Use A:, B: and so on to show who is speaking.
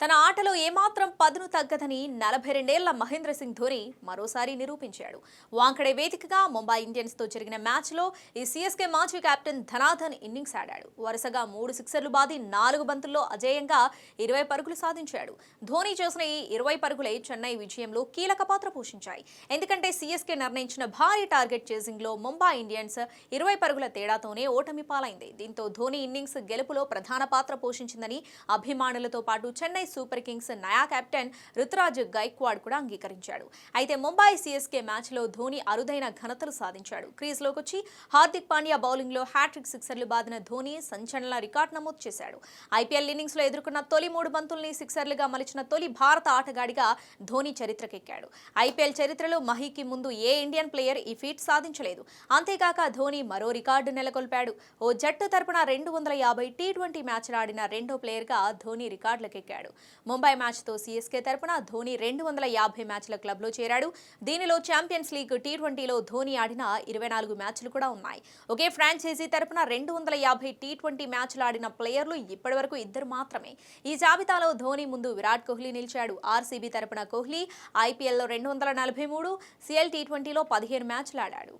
A: తన ఆటలో ఏమాత్రం పదును తగ్గదని 42 మహేంద్ర సింగ్ ధోని మరోసారి నిరూపించాడు. వాంఖడే వేదికగా ముంబై ఇండియన్స్ తో జరిగిన మ్యాచ్లో ఈ సీఎస్కే మాజీ కెప్టెన్ ధనాధన్ ఇన్నింగ్స్ ఆడాడు. వరుసగా 3 సిక్సర్లు బాది 4 బంతుల్లో అజేయంగా 20 పరుగులు సాధించాడు. ధోని చేసిన ఈ 20 పరుగులే చెన్నై విజయంలో కీలక పాత్ర పోషించాయి. ఎందుకంటే సీఎస్కే నిర్ణయించిన భారీ టార్గెట్ చేసింగ్ లో ముంబై ఇండియన్స్ 20 పరుగుల తేడాతోనే ఓటమి పాలైంది. దీంతో ధోని ఇన్నింగ్స్ గెలుపులో ప్రధాన పాత్ర పోషించిందని అభిమానులతో పాటు చెన్నై సూపర్ కింగ్స్ నయా కెప్టెన్ రుతురాజ్ గైక్వాడ్ కూడా అంగీకరించాడు. అయితే ముంబై సీఎస్కే మ్యాచ్లో ధోని అరుదైన ఘనతలు సాధించాడు. క్రీజ్లోకి వచ్చి హార్దిక్ పాండ్యా బౌలింగ్లో హ్యాట్రిక్ సిక్సర్లు బాదిన ధోని సంచలన రికార్డు నమోదు చేశాడు. ఐపీఎల్ ఇన్నింగ్స్లో ఎదుర్కొన్న తొలి 3 బంతుల్ని సిక్సర్లుగా మలిచిన తొలి భారత ఆటగాడిగా ధోని చరిత్రకెక్కాడు. ఐపీఎల్ చరిత్రలో మహీకి ముందు ఏ ఇండియన్ ప్లేయర్ ఈ ఫీట్ సాధించలేదు. అంతేకాక ధోని మరో రికార్డు నెలకొల్పాడు. ఓ జట్టు తరపున 250 టీ20 మ్యాచ్లు ఆడిన రెండో ప్లేయర్గా ధోని రికార్డులకెక్కాడు. ముంబై మ్యాచ్తో సీఎస్కే తరపున ధోని 250 మ్యాచ్ల క్లబ్లో చేరాడు. దీనిలో ఛాంపియన్స్ లీగ్ టీ20లో ధోని ఆడిన 24 మ్యాచ్లు కూడా ఉన్నాయి. ఒకే ఫ్రాంచైజీ తరపున 250 టీ20 మ్యాచ్లు ఆడిన ప్లేయర్లు ఇప్పటివరకు 2 మాత్రమే. ఈ జాబితాలో ధోని ముందు విరాట్ కోహ్లీ నిలిచాడు. ఆర్సీబీ తరపున కోహ్లీ ఐపీఎల్లో 243, సీఎల్ టీ20లో 15 మ్యాచ్లు ఆడాడు.